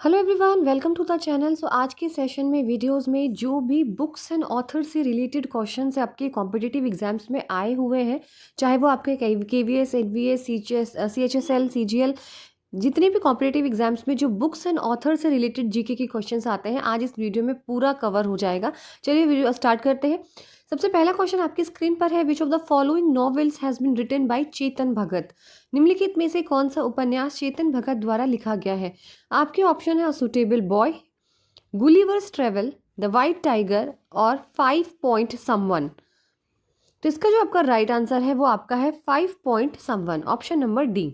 Hello everyone, welcome to the channel. So आज के session में वीडियोस में जो भी बुक्स एंड ऑथर से रिलेटेड क्वेश्चंस आपके कॉम्पिटिटिव एग्जाम्स में आए हुए हैं, चाहे वो आपके केवीएस, एनवीएस, सीएचएसएल, सीजीएल, जितने भी कॉम्पिटिटिव एग्जाम्स में जो बुक्स एंड ऑथर से रिलेटेड जीके के क्वेश्चंस आते हैं, आज इस वीडियो में पूरा कवर हो जाएगा। चलिए वीडियो स्टार्ट करते हैं। सबसे पहला क्वेश्चन आपकी स्क्रीन पर है, which of the following novels has been written by Chetan Bhagat. निम्नलिखित में से कौन सा उपन्यास चेतन भगत द्वारा लिखा गया है? आपके ऑप्शन है a suitable boy, Gulliver's travel, the white tiger और 5 पॉइंट समवन। तो इसका जो आपका राइट आंसर है वो आपका है 5 point someone, option number D.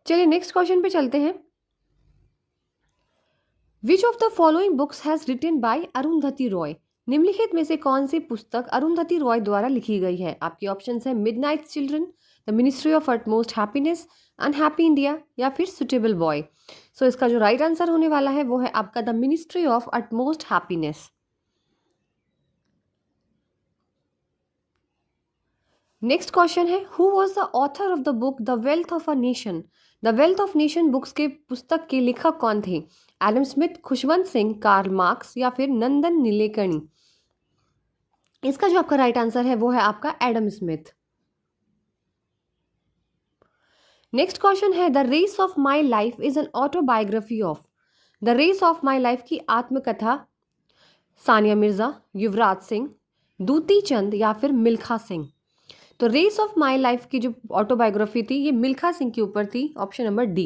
चलिए नेक्स्ट क्वेश्चन पे चलते हैं। Which of the following books has written by Arundhati Roy. निम्नलिखित में से कौन सी पुस्तक अरुंधति रॉय द्वारा लिखी गई है? आपके ऑप्शंस है midnight children, the ministry of utmost happiness, unhappy India या फिर सुटेबल बॉय। सो इसका जो राइट आंसर होने वाला है वो है आपका the ministry of utmost happiness. Next question है, who was the author of the book the wealth of a nation. The wealth of nation books के पुस्तक के लेखक कौन थे? Adam Smith, Khushwant Singh, Karl Marx या फिर नंदन नीलेकणी। इसका जो आपका राइट आंसर है वो है आपका एडम स्मिथ। नेक्स्ट क्वेश्चन है, the race of my life is an autobiography of. The race of my life की आत्मकथा सानिया मिर्जा, युवराज सिंह, दूती चंद या फिर मिल्खा सिंह। तो रेस ऑफ माई लाइफ की जो ऑटोबायोग्राफी थी ये मिल्खा सिंह के ऊपर थी, option number D.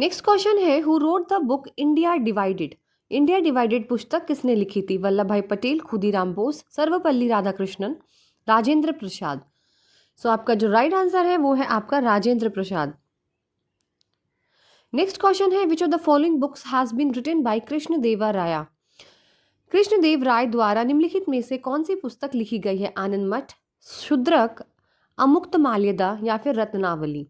Next question है, who wrote the book India divided. India divided पुस्तक किसने लिखी थी? वल्लभ भाई पटेल, खुदीराम बोस, सर्वपल्ली राधाकृष्णन, राजेंद्र प्रसाद। सो आपका जो राइट आंसर है वो है आपका राजेंद्र प्रसाद। नेक्स्ट क्वेश्चन है, which of the following books has been written by Krishnadeva Raya. Krishnadeva Raya द्वारा निम्नलिखित में से कौन सी पुस्तक लिखी गई है? आनंद मठ, शूद्रक, अमुक्त माल्यदा या फिर रत्नावली।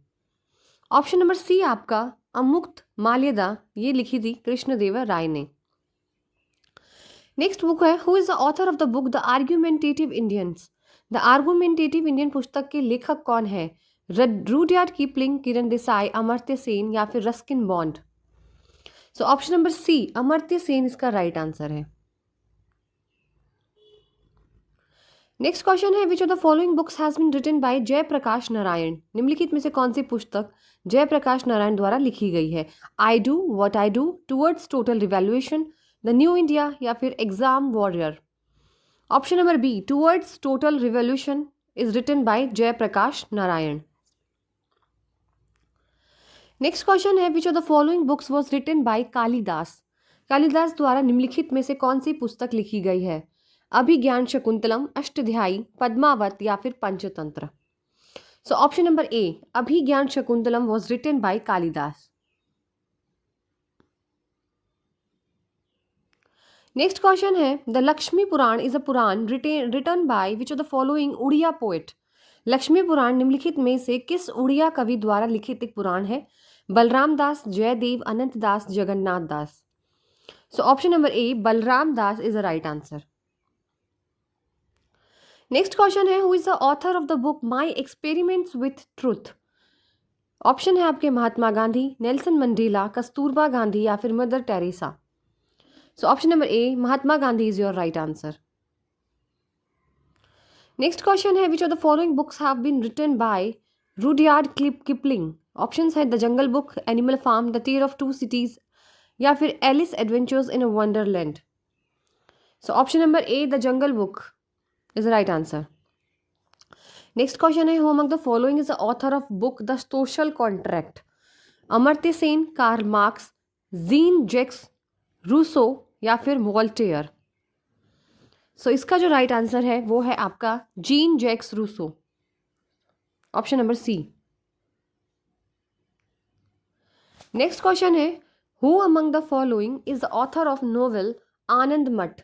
ऑप्शन नंबर सी आपका अमुक्त माल्यदा ये लिखी थी कृष्णदेव राय ने। नेक्स्ट बुक है, who is the author of the book the argumentative Indians. The argumentative Indian पुस्तक के लेखक कौन है? रुडयार्ड किपलिंग, किरण देसाई, अमर्त्य सेन या फिर Ruskin Bond. So option number C Amartya Sen इसका राइट आंसर है। नेक्स्ट क्वेश्चन है, which of the following books has been written by Jayaprakash Narayan. निम्नलिखित में से कौन सी पुस्तक जयप्रकाश नारायण द्वारा लिखी गई है? I do, what I do, towards total revolution, the new India या फिर exam warrior. Option number B towards total revolution is written by Jayaprakash Narayan. Next question है, which of the following books was written by Kalidasa. Kalidasa द्वारा निम्नलिखित में से कौन सी पुस्तक लिखी गई है? अभिज्ञान शकुंतलम, अष्टध्यायी, पद्मावत या फिर Panchatantra. So option number A Abhijnana Shakuntalam was written by Kalidasa. Next question है, the Lakshmi Purana is a Purana written by which of the following Odia poet. Lakshmi Purana निम्नलिखित में से किस उड़िया कवि द्वारा लिखित एक पुराण है? Balaram Das, Jayadeva, Ananta Das, Jagannath Das. So option number A Balaram Das is the right answer. Next question है, who is the author of the book my experiments with truth. Option है आपके महात्मा गांधी, नेल्सन मंडेला, कस्तूरबा गांधी या फिर Mother Teresa. So option number A Mahatma Gandhi is your right answer. Next question है, which of the following books have been written bye Rudyard Kipling. Options है the jungle book, animal farm, the tale of two cities या फिर Alice adventures in a wonderland. So option number A the jungle book is the right answer. Next question है, who among the following is the author of book the social contract. Amartya Sen, Karl Marx, Jean Jacques Rousseau या फिर Voltaire. सो इसका जो right answer है वो है आपका Jean Jacques Rousseau, option number C. Next question है, who among the following is the author of novel Anand Math.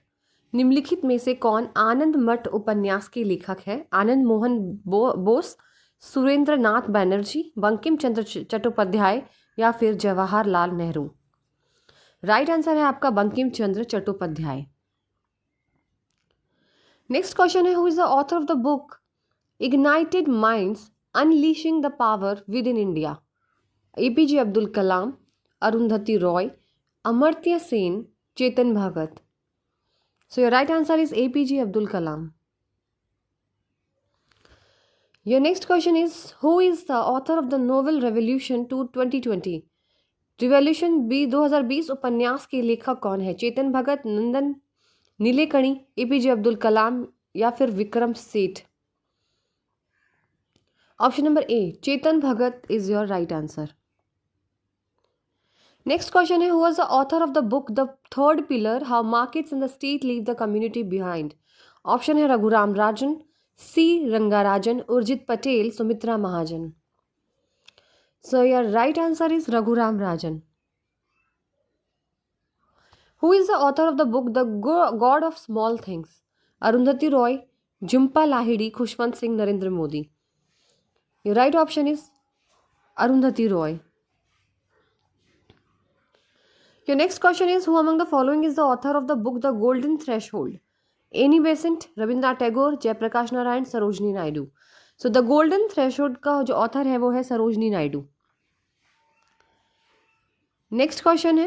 निम्नलिखित में से कौन आनंद मठ उपन्यास के लेखक है? आनंद मोहन बोस, सुरेंद्र नाथ बैनर्जी, बंकिम चंद्र चट्टोपाध्याय या फिर जवाहरलाल नेहरू। राइट आंसर है आपका बंकिम चंद्र चट्टोपाध्याय। नेक्स्ट क्वेश्चन है, who is the author of the book ignited minds unleashing the power with in India? APJ Abdul Kalam, Arundhati Roy, Amartya Sen, Chetan Bhagat. So your right answer is APJ Abdul Kalam. Your next question is, who is the author of the novel Revolution to 2020? Revolution 2020 उपन्यास के लेखक कौन है? Chetan Bhagat, Nandan Nilekani, APJ Abdul Kalam या फिर Vikram Seth? Option number A, Chetan Bhagat is your right answer. Next question है, who was the author of the book the third pillar, how markets in the state leave the community behind? Option है रघुराम राजन, सी Rangarajan, Urjit Patel, Sumitra Mahajan. So your right answer is Raghuram Rajan. Who is the author of the book The God of Small Things? Arundhati Roy, Jhumpa Lahiri, Khushwant Singh, Narendra Modi. Your right option is Arundhati Roy. Your next question is, who among the following is the author of the book The Golden Threshold? Annie Besant, Rabindranath Tagore, Jayaprakash Narayan, Sarojini Naidu. So The Golden Threshold का जो author है वो है Sarojini Naidu. Next question है,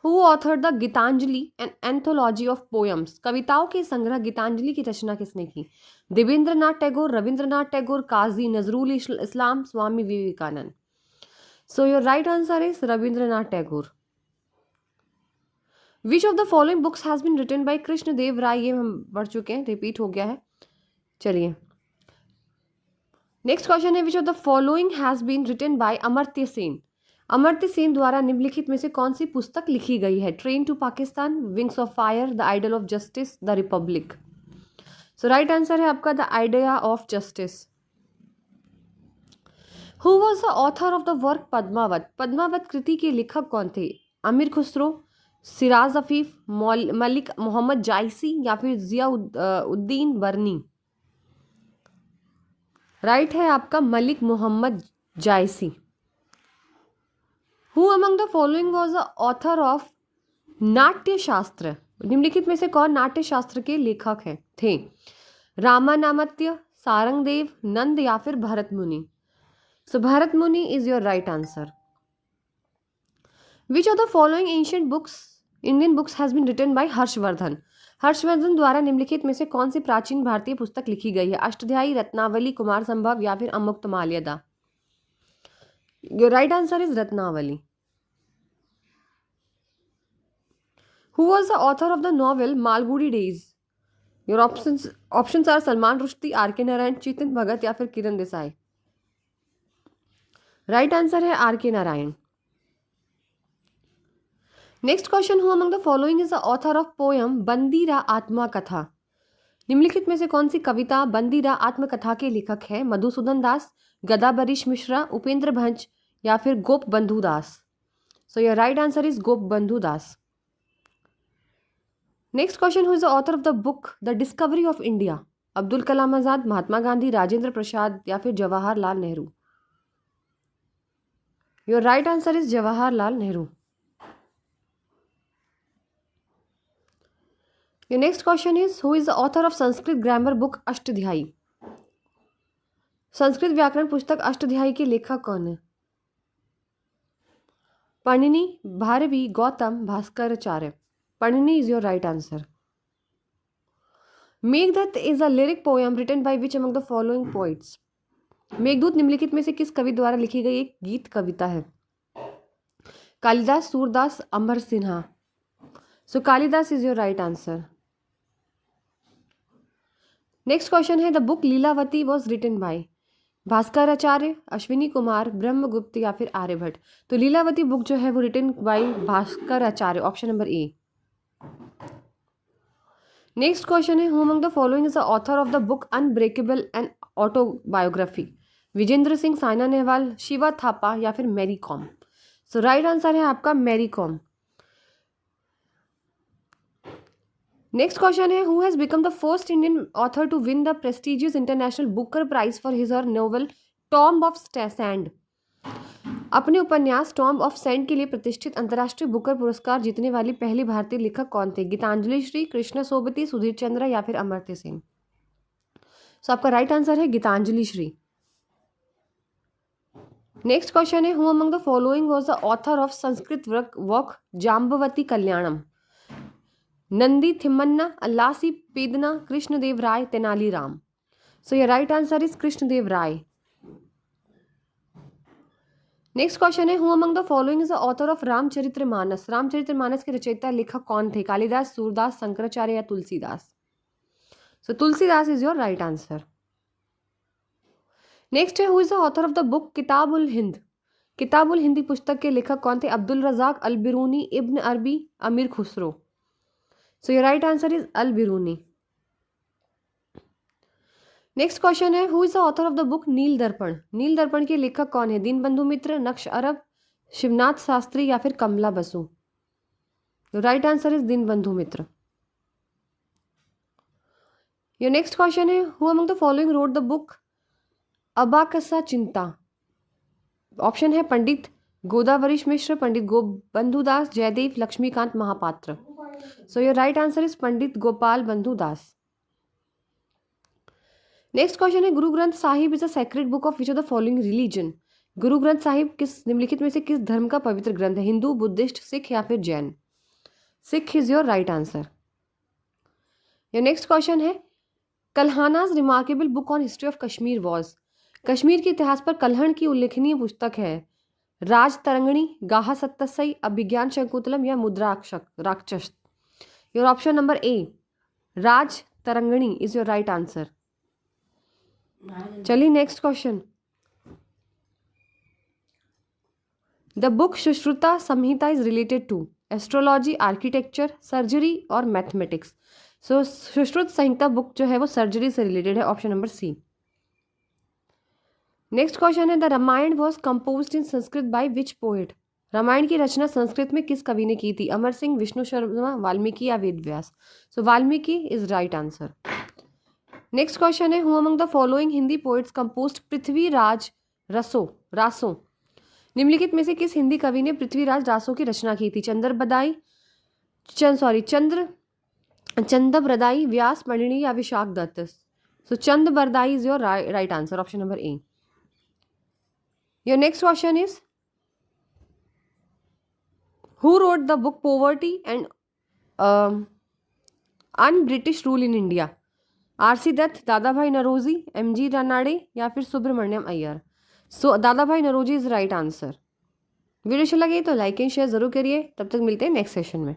who author the Gitanjali an anthology of poems? कविताओं के संग्रह गीतांजलि की रचना किसने की? Debendranath Tagore, Rabindranath Tagore, Kazi Nazrul Islam, Swami Vivekananda. So your right answer is Rabindranath Tagore. Which of the following books has been written by Krishna Deva Raya? ये हम पढ़ चुके हैं, रिपीट हो गया है. चलिए नेक्स्ट क्वेश्चन है, which of the following has been written by Amartya Sen? Amartya Sen द्वारा निम्नलिखित में से कौन सी पुस्तक लिखी गई है? Train to Pakistan, wings of fire, the idea of justice, the republic. So right answer है आपका the idea of justice. Who was the author of the work Padmavat? Padmavat कृति के लेखक कौन थे? अमीर खुसरो, सिराज अफीफ, मलिक मोहम्मद जायसी या फिर जिया उद्दीन बर्नी? राइट है आपका मलिक मोहम्मद जायसी. Who among the following was the author of नाट्य शास्त्र? निम्नलिखित में से कौन नाट्य शास्त्र के लेखक हैं थे? रामानामत्य, सारंगदेव, नंद या फिर भरत मुनि? So Bharat Muni is your right answer. Which of the following ancient books Indian books has been written by Harshavardhan? Harshavardhan द्वारा निम्नलिखित में से कौन सी प्राचीन भारतीय पुस्तक लिखी गई है? अष्टध्यायी, रत्नावली, कुमार संभव या फिर Amukta Malyada? Your right answer is Ratnavali. Who was the author of the novel Malgudi Days? Your options are Salman Rushdie, R.K. Narayan, Chetan Bhagat या फिर किरण देसाई? राइट आंसर है R.K. Narayan. Next question, who among the following is the author of poem Bandira Atmakatha? निम्नलिखित में से कौन सी कविता बंदीरा आत्मकथा के लेखक है? मधुसूदन दास, गदा बरीश मिश्रा, उपेंद्र भंज या फिर Gopa Bandhu Das? So your right answer is Gopa Bandhu Das. Next question, who is the author of the book the discovery of India? Abdul Kalam Azad, Mahatma Gandhi, Rajendra Prasad या फिर Jawaharlal Nehru? Your right answer is Jawaharlal Nehru. Your next question is, who is the author of Sanskrit grammar book Ashtadhyayi? Sanskrit व्याकरण पुस्तक अष्टध्यायी के लेखक कौन है? पणिनि, Bharvi, Gautam, Bhaskaracharya? Panini is your right answer. Meghdoot is a lyric poem written by which among the following poets? Meghdoot निम्नलिखित में से किस कवि द्वारा लिखी गई एक गीत कविता है? Kalidasa, Surdas, Amar Sinha? So Kalidasa is your right answer. Next question है, the book Lilavati was written by? Bhaskaracharya, Ashwini Kumar, Brahmagupta या फिर आर्यभट्ट? तो लीलावती बुक जो है वो written by Bhaskaracharya, option number A. Next question है, who among the following is the author of the book unbreakable an autobiography? Vijender Singh, Saina Nehwal, Shiva Thapa या फिर Mary Kom? So right answer है आपका मैरी कॉम. नेक्स्ट क्वेश्चन है, who has become the first Indian author to win the prestigious international Booker prize for his her novel tomb of sand? अपने उपन्यास tomb of sand के लिए प्रतिष्ठित अंतर्राष्ट्रीय बुकर पुरस्कार जीतने वाली पहली भारतीय लेखक कौन थे? गीतांजलि श्री, कृष्ण सोबती, सुधीर चंद्र या फिर अमर्त्य सेन? सो आपका राइट आंसर है गीतांजलि श्री. नेक्स्ट क्वेश्चन है, who among the following was the author of Sanskrit work Jambavati Kalyanam? Nandi Thimmana, Allasani Peddana, Krishnadeva Raya, Tenaliram. So your right answer is Krishnadeva Raya. Next question है, who among the following is the author of Ramcharitmanas? Ramcharitmanas के रचयिता लेखक कौन थे? कालिदास, सूरदास, शंकराचार्य या Tulsidas? So Tulsidas is your right answer. Next है, who is the author of the book किताब उल हिंद? किताब उल हिंदी पुस्तक के लेखक कौन थे? अब्दुल रजाक, अल Biruni, Ibn Arabi, Amir Khusro. So your right answer is Al Biruni. Next question है, who is the author of the book Neel Darpan? Neel दर्पण के लेखक कौन है? दीनबंधु मित्र, नक्श अरब, शिवनाथ शास्त्री या फिर Kamala Basu? Right answer is Dinabandhu Mitra. Your next question है, who among the following wrote the book Abakasa Chinta? Option है Pandit Godavarish Mishra, Pandit Gobandhu Das, Jayadeva, Laxmikant Mahapatra. So your right answer is Pandit Gopal Bandhu Das. Next question है, Guru Granth Sahib is a sacred book of which of the following religion? Guru Granth Sahib किस निम्नलिखित में से किस धर्म का पवित्र ग्रंथ है? हिंदू, बुद्धिस्ट, सिख या फिर Jain? Sikh is your right answer. Your next question है, Kalhana's remarkable book on history of Kashmir was? Kashmir के इतिहास पर कल्हण की उल्लेखनीय पुस्तक है राज तरंगणी, गाहा सत्तसई, अभिज्ञान शंकुतलम या मुद्राक्षक राक्षस? Your option number A Raj Tarangini is your right answer. चलिए next question. The book Sushruta Samhita is related to astrology, architecture, surgery और mathematics? So Sushruta Samhita book जो है वो सर्जरी से रिलेटेड है. Option number C. Next question है, the Ramayana was composed in Sanskrit by which poet? Ramayana की रचना संस्कृत में किस कवि ने की थी? अमर सिंह, विष्णु शर्मा, वाल्मीकि या Ved Vyas? So Valmiki is right answer. Next question है, who among the following Hindi poets composed Prithviraj Raso? निम्नलिखित में से किस हिंदी कवि ने पृथ्वीराज रासो की रचना की थी? चंद बरदाई, व्यास, पंडिनी या Vishakh Dutt? So Chand Bardai is your right answer. Option number A. Your next question is, who wrote the book poverty and un British rule in India? R C Dutt, Dadabhai Naoroji, MG Ranade या फिर सुब्रमण्यम अय्यर? सो दादा भाई Naoroji is right answer. Video अच्छा लगे तो लाइक एंड शेयर जरूर करिए. तब तक मिलते हैं नेक्स्ट सेशन में.